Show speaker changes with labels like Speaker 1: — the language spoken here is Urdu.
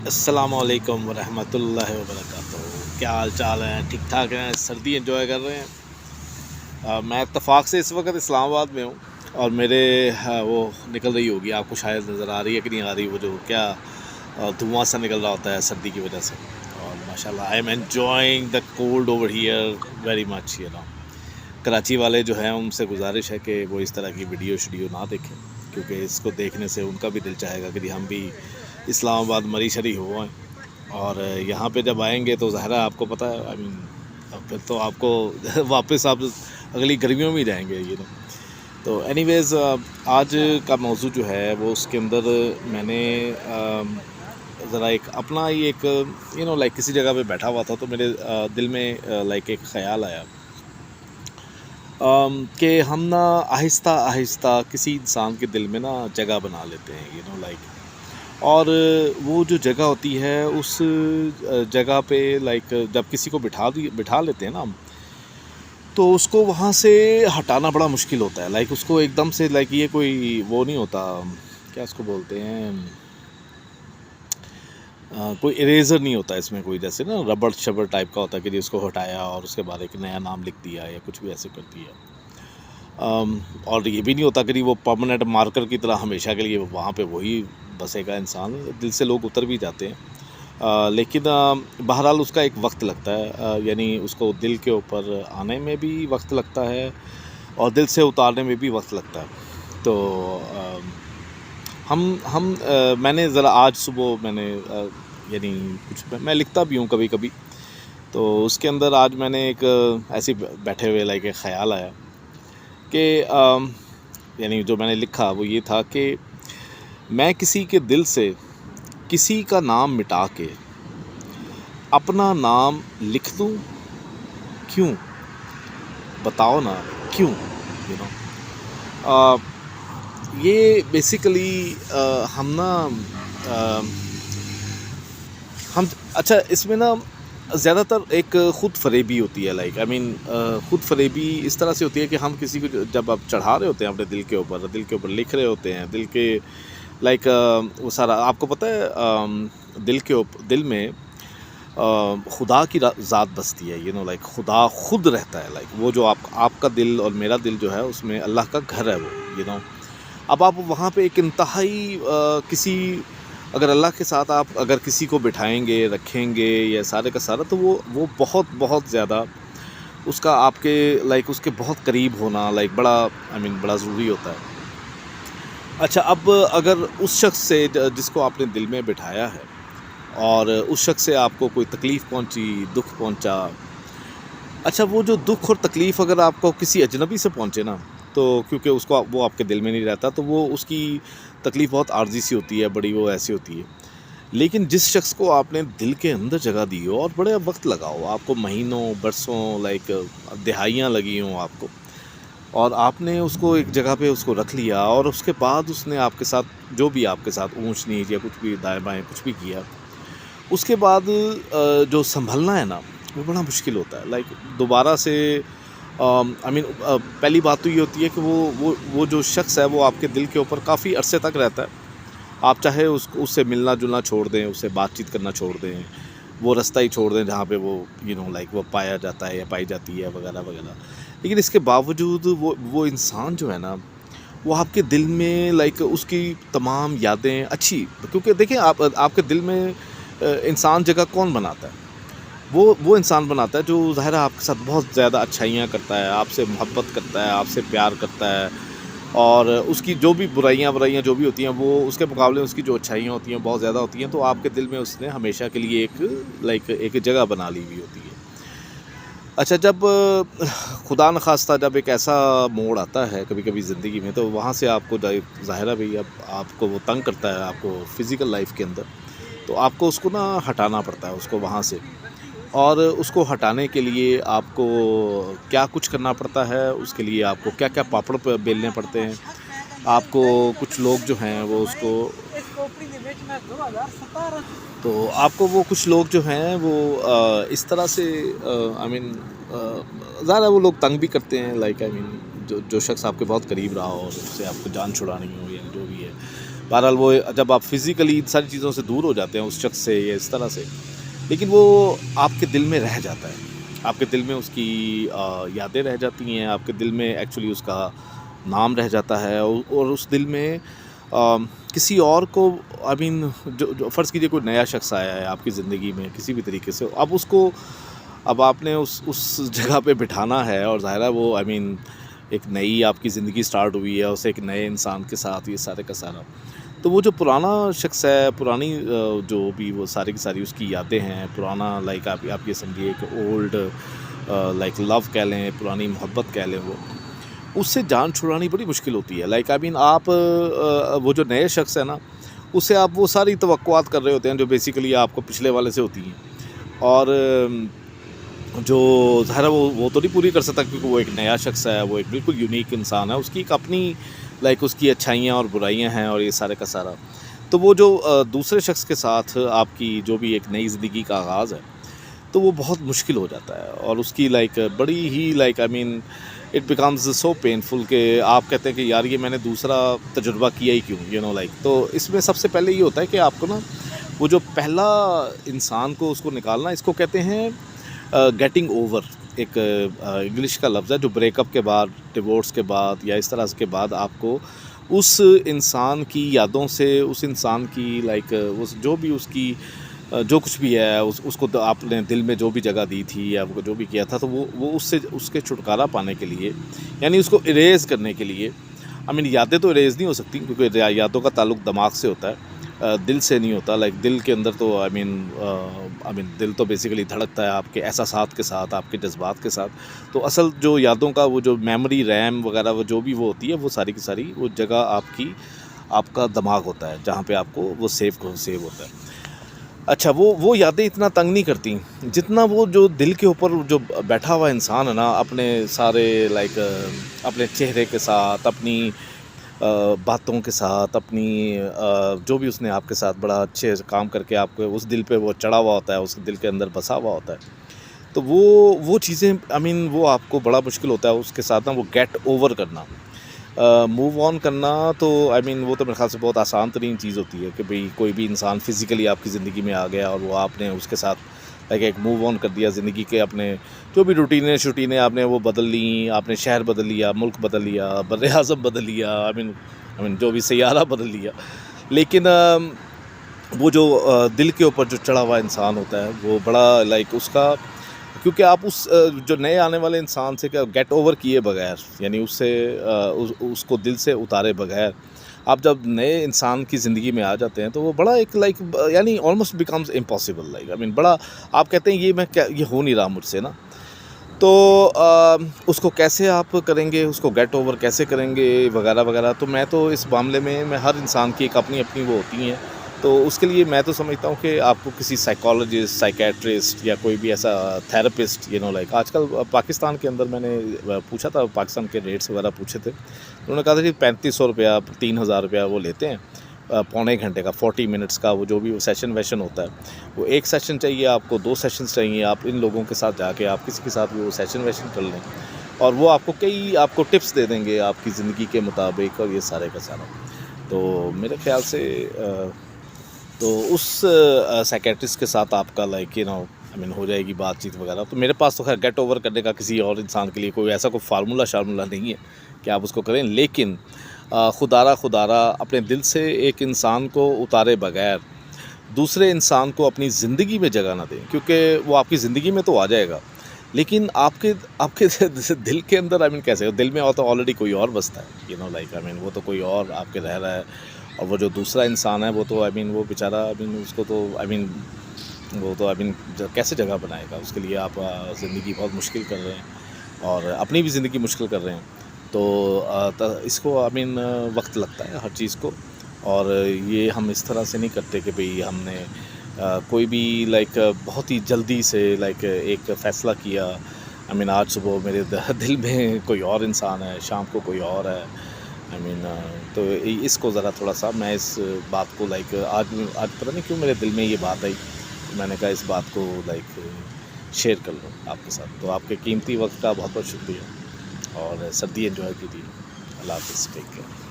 Speaker 1: السلام علیکم ورحمۃ اللہ وبرکاتہ۔ کیا حال چال ہیں؟ ٹھیک ٹھاک ہیں؟ سردی انجوائے کر رہے ہیں؟ میں اتفاق سے اس وقت اسلام آباد میں ہوں اور میرے وہ نکل رہی ہوگی، آپ کو شاید نظر آ رہی ہے کہ نہیں آ رہی، وہ جو کیا دھواں سا نکل رہا ہوتا ہے سردی کی وجہ سے، اور ماشاء اللہ I am enjoying the cold over here very much Karachi والے جو ہیں ان سے گزارش ہے کہ وہ اس طرح کی ویڈیو نہ دیکھیں، کیونکہ اس کو دیکھنے سے ان کا بھی دل چاہے گا کہ ہم بھی اسلام آباد مری شری ہو آئیں، اور یہاں پہ جب آئیں گے تو ظاہرہ آپ کو پتہ ہے پھر تو آپ کو واپس آپ اگلی گرمیوں میں ہی جائیں گے تو اینی ویز آج کا موضوع جو ہے وہ اس کے اندر میں نے ذرا ایک اپنا ہی ایک لائک کسی جگہ پہ بیٹھا ہوا تھا تو میرے دل میں لائک ایک خیال آیا کہ ہم نا آہستہ آہستہ کسی انسان کے دل میں نا جگہ بنا لیتے ہیں لائک، اور وہ جو جگہ ہوتی ہے اس جگہ پہ لائک جب کسی کو بٹھا لیتے ہیں نا ہم، تو اس کو وہاں سے ہٹانا بڑا مشکل ہوتا ہے، لائک اس کو ایک دم سے لائک یہ کوئی وہ نہیں ہوتا، کیا اس کو بولتے ہیں، کوئی اریزر نہیں ہوتا اس میں، کوئی جیسے نا ربڑ شبر ٹائپ کا ہوتا ہے کہ اس کو ہٹایا اور اس کے بعد ایک نیا نام لکھ دیا یا کچھ بھی ایسے کر دیا، اور یہ بھی نہیں ہوتا کہ وہ پرماننٹ مارکر کی طرح ہمیشہ کے لیے وہاں پہ وہی بسے گا انسان، دل سے لوگ اتر بھی جاتے ہیں، لیکن بہرحال اس کا ایک وقت لگتا ہے، یعنی اس کو دل کے اوپر آنے میں بھی وقت لگتا ہے اور دل سے اتارنے میں بھی وقت لگتا ہے، تو میں نے ذرا آج صبح میں نے یعنی کچھ میں لکھتا بھی ہوں کبھی کبھی، تو اس کے اندر آج میں نے ایک ایسے بیٹھے ہوئے لائک ایک خیال آیا کہ یعنی جو میں نے لکھا وہ یہ تھا کہ میں کسی کے دل سے کسی کا نام مٹا کے اپنا نام لکھ دوں، کیوں؟ بتاؤ نا کیوں؟ یہ بیسیکلی ہم نا ہم اچھا اس میں نا زیادہ تر ایک خود فریبی ہوتی ہے، لائک خود فریبی اس طرح سے ہوتی ہے کہ ہم کسی کو جب آپ چڑھا رہے ہوتے ہیں اپنے دل کے اوپر لکھ رہے ہوتے ہیں دل کے لائک وہ سارا آپ کو پتہ ہے دل میں خدا کی ذات بستی ہے، لائک خدا خود رہتا ہے، لائک وہ جو آپ کا دل اور میرا دل جو ہے اس میں اللہ کا گھر ہے وہ اب آپ وہاں پہ ایک انتہائی کسی اگر اللہ کے ساتھ آپ اگر کسی کو بٹھائیں گے رکھیں گے یا سارے کا سارا، تو وہ بہت بہت زیادہ اس کا آپ کے لائک اس کے بہت قریب ہونا لائک بڑا ضروری ہوتا ہے۔ اچھا اب اگر اس شخص سے جس کو آپ نے دل میں بٹھایا ہے اور اس شخص سے آپ کو کوئی تکلیف پہنچی، دکھ پہنچا، اچھا وہ جو دکھ اور تکلیف اگر آپ کو کسی اجنبی سے پہنچے نا، تو کیونکہ وہ آپ کے دل میں نہیں رہتا، تو وہ اس کی تکلیف بہت عارضی سی ہوتی ہے، بڑی وہ ایسی ہوتی ہے، لیکن جس شخص کو آپ نے دل کے اندر جگہ دی ہو اور بڑے وقت لگا ہو، آپ کو مہینوں برسوں لائک دہائیاں لگی ہوں آپ کو، اور آپ نے اس کو ایک جگہ پہ اس کو رکھ لیا، اور اس کے بعد اس نے آپ کے ساتھ جو بھی آپ کے ساتھ اونچ نیچ یا کچھ بھی دائیں بائیں کچھ بھی کیا، اس کے بعد جو سنبھلنا ہے نا وہ بڑا مشکل ہوتا ہے، لائک دوبارہ سے پہلی بات تو یہ ہوتی ہے کہ وہ جو شخص ہے وہ آپ کے دل کے اوپر کافی عرصے تک رہتا ہے، آپ چاہے اس سے ملنا جلنا چھوڑ دیں، اس سے بات چیت کرنا چھوڑ دیں، وہ رستہ ہی چھوڑ دیں جہاں پہ وہ لائک وہ پایا جاتا ہے یا پائی جاتی ہے وغیرہ وغیرہ، لیکن اس کے باوجود وہ انسان جو ہے نا وہ آپ کے دل میں لائک اس کی تمام یادیں اچھی، کیونکہ دیکھیں آپ کے دل میں انسان جگہ کون بناتا ہے؟ وہ انسان بناتا ہے جو ظاہر آپ کے ساتھ بہت زیادہ اچھائیاں کرتا ہے، آپ سے محبت کرتا ہے، آپ سے پیار کرتا ہے، اور اس کی جو بھی برائیاں جو بھی ہوتی ہیں وہ اس کے مقابلے اس کی جو اچھائیاں ہوتی ہیں بہت زیادہ ہوتی ہیں، تو آپ کے دل میں اس نے ہمیشہ کے لیے ایک جگہ بنا لی ہوئی ہوتی ہے۔ اچھا جب خدا نخواستہ جب ایک ایسا موڑ آتا ہے کبھی کبھی زندگی میں، تو وہاں سے آپ کو ظاہرہ بھی اب آپ کو وہ تنگ کرتا ہے آپ کو فزیکل لائف کے اندر، تو آپ کو اس کو نا ہٹانا پڑتا ہے اس کو وہاں سے، اور اس کو ہٹانے کے لیے آپ کو کیا کچھ کرنا پڑتا ہے، اس کے لیے آپ کو کیا کیا پاپڑ بیلنے پڑتے ہیں، آپ کو کچھ لوگ جو ہیں وہ اس کو تو آپ کو وہ کچھ لوگ جو ہیں وہ اس طرح سے ظاہر ہے وہ لوگ تنگ بھی کرتے ہیں، لائک جو شخص آپ کے بہت قریب رہا ہو اور اس سے آپ کو جان چھڑانی ہو یا جو بھی ہے، بہرحال وہ جب آپ فزیکلی ان ساری چیزوں سے دور ہو جاتے ہیں اس شخص سے یا اس طرح سے، لیکن وہ آپ کے دل میں رہ جاتا ہے، آپ کے دل میں اس کی یادیں رہ جاتی ہیں، آپ کے دل میں ایکچولی اس کا نام رہ جاتا ہے، اور اس دل میں کسی اور کو آئی مین جو فرض کیجیے کوئی نیا شخص آیا ہے آپ کی زندگی میں کسی بھی طریقے سے، اب آپ نے اس جگہ پہ بٹھانا ہے، اور ظاہر ہے وہ آئی مین ایک نئی آپ کی زندگی سٹارٹ ہوئی ہے اسے ایک نئے انسان کے ساتھ، یہ سارے کا سارا، تو وہ جو پرانا شخص ہے، پرانی جو بھی وہ ساری کی ساری اس کی یادیں ہیں، پرانا لائک آپ یہ سمجھیے کہ اولڈ لائک لو کہہ لیں، پرانی محبت کہہ لیں، اس سے جان چھڑانی بڑی مشکل ہوتی ہے، لائک آئی مین آپ وہ جو نئے شخص ہے نا، اس سے آپ وہ ساری توقعات کر رہے ہوتے ہیں جو بیسیکلی آپ کو پچھلے والے سے ہوتی ہیں، اور جو ظاہر ہے وہ تو نہیں پوری کر سکتا کیونکہ وہ ایک نیا شخص ہے، وہ ایک بالکل یونیک انسان ہے، اس کی ایک اپنی لائک اس کی اچھائیاں اور برائیاں ہیں اور یہ سارے کا سارا، تو وہ جو دوسرے شخص کے ساتھ آپ کی جو بھی ایک نئی زندگی کا آغاز ہے، تو وہ بہت مشکل ہو جاتا ہے، اور اس کی لائک بڑی ہی like I mean it becomes so painful کہ آپ کہتے ہیں کہ یار یہ میں نے دوسرا تجربہ کیا ہی کیوں لائک، تو اس میں سب سے پہلے یہ ہوتا ہے کہ آپ کو نا وہ جو پہلا انسان کو اس کو نکالنا، اس کو کہتے ہیں گیٹنگ اوور، ایک انگلش کا لفظ ہے جو بریک اپ کے بعد، ڈیورس کے بعد یا اس طرح کے بعد آپ کو اس انسان کی یادوں سے، اس انسان کی لائک جو بھی اس کی جو کچھ بھی ہے اس کو آپ نے دل میں جو بھی جگہ دی تھی یا وہ جو بھی کیا تھا، تو وہ اس کے چھٹکارا پانے کے لیے، یعنی اس کو اریز کرنے کے لیے، آئی مین یادیں تو اریز نہیں ہو سکتی کیونکہ یادوں کا تعلق دماغ سے ہوتا ہے، دل سے نہیں ہوتا، لائک دل کے اندر تو آئی مین دل تو بیسیکلی دھڑکتا ہے آپ کے احساسات کے ساتھ، آپ کے جذبات کے ساتھ، تو اصل جو یادوں کا وہ جو میموری ریم وغیرہ وہ جو بھی وہ ہوتی ہے، وہ ساری کی ساری وہ جگہ آپ کا دماغ ہوتا ہے جہاں پہ آپ کو وہ سیو ہوتا ہے۔ اچھا وہ یادیں اتنا تنگ نہیں کرتی جتنا وہ جو دل کے اوپر جو بیٹھا ہوا انسان ہے نا، اپنے سارے لائک اپنے چہرے کے ساتھ، اپنی باتوں کے ساتھ، اپنی جو بھی اس نے آپ کے ساتھ بڑا اچھے کام کر کے آپ کو اس دل پہ وہ چڑھا ہوا ہوتا ہے، اس دل کے اندر بسا ہوا ہوتا ہے، تو وہ چیزیں آئی مین وہ آپ کو بڑا مشکل ہوتا ہے اس کے ساتھ نا وہ گیٹ اوور کرنا، موو آن کرنا، تو آئی مین وہ تو میرے خیال سے بہت آسان ترین چیز ہوتی ہے کہ بھئی کوئی بھی انسان فزیکلی آپ کی زندگی میں آ گیا اور وہ آپ نے اس کے ساتھ ایک موو آن کر دیا زندگی کے، اپنے جو بھی روٹینیں آپ نے وہ بدل لیں، آپ نے شہر بدل لیا، ملک بدل لیا، بر اعظم بدل لیا، آئی مین جو بھی سیارہ بدل لیا، لیکن وہ جو دل کے اوپر جو چڑھا ہوا انسان ہوتا ہے وہ بڑا لائک اس کا، کیونکہ آپ اس جو نئے آنے والے انسان سے گیٹ اوور کیے بغیر، یعنی اس سے اس کو دل سے اتارے بغیر آپ جب نئے انسان کی زندگی میں آ جاتے ہیں تو وہ بڑا ایک لائک یعنی almost becomes impossible, like I mean بڑا آپ کہتے ہیں یہ ہو نہیں رہا مجھ سے نا، تو اس کو کیسے آپ کریں گے، اس کو گیٹ اوور کیسے کریں گے وغیرہ وغیرہ، تو میں تو اس معاملے میں ہر انسان کی ایک اپنی وہ ہوتی ہیں، تو اس کے لیے میں تو سمجھتا ہوں کہ آپ کو کسی سائیکالوجسٹ، سائیکیٹرسٹ یا کوئی بھی ایسا تھراپسٹ لائک آج کل پاکستان کے اندر میں نے پوچھا تھا، پاکستان کے ریٹس وغیرہ پوچھے تھے، انہوں نے کہا تھا کہ 3500 روپیہ 3000 روپیہ وہ لیتے ہیں، پونے گھنٹے کا 40 منٹس کا وہ جو بھی سیشن ویشن ہوتا ہے، وہ ایک سیشن چاہیے آپ کو، 2 سیشنز چاہیے، آپ ان لوگوں کے ساتھ جا کے آپ کسی کے ساتھ بھی وہ سیشن ویشن کر لیں، اور وہ آپ کو ٹپس دے دیں گے آپ کی زندگی کے مطابق، اور یہ سارے کا سارا، تو میرے خیال سے تو اس سائیکیٹرسٹ کے ساتھ آپ کا لائک آئی مین ہو جائے گی بات چیت وغیرہ، تو میرے پاس تو خیر گیٹ اوور کرنے کا کسی اور انسان کے لیے کوئی ایسا کوئی فارمولہ نہیں ہے کہ آپ اس کو کریں، لیکن خدارہ اپنے دل سے ایک انسان کو اتارے بغیر دوسرے انسان کو اپنی زندگی میں جگہ نہ دیں، کیونکہ وہ آپ کی زندگی میں تو آ جائے گا لیکن آپ کے دل کے اندر آئی مین کیسے دل میں تو آلریڈی کوئی اور بستا ہے، لائک آئی مین وہ تو کوئی اور آپ کے رہ رہا ہے، اور وہ جو دوسرا انسان ہے وہ تو آئی مین وہ بیچارہ آئی مین اس کو تو آئی مین وہ تو آئی مین کیسے جگہ بنائے گا، اس کے لیے آپ زندگی بہت مشکل کر رہے ہیں اور اپنی بھی زندگی مشکل کر رہے ہیں، تو اس کو آئی مین وقت لگتا ہے ہر چیز کو، اور یہ ہم اس طرح سے نہیں کرتے کہ بھئی ہم نے کوئی بھی لائک بہت ہی جلدی سے لائک ایک فیصلہ کیا، آئی مین آج صبح میرے دل میں کوئی اور انسان ہے، شام کو کوئی اور ہے، آئی مین تو اس کو ذرا تھوڑا سا میں اس بات کو لائک آج پتہ نہیں کیوں میرے دل میں یہ بات آئی، میں نے کہا اس بات کو لائک شیئر کر لوں آپ کے ساتھ، تو آپ کے قیمتی وقت کا بہت بہت شکریہ، اور سردی انجوائے کیجیے، اللہ حافظ، ٹیک کیئر۔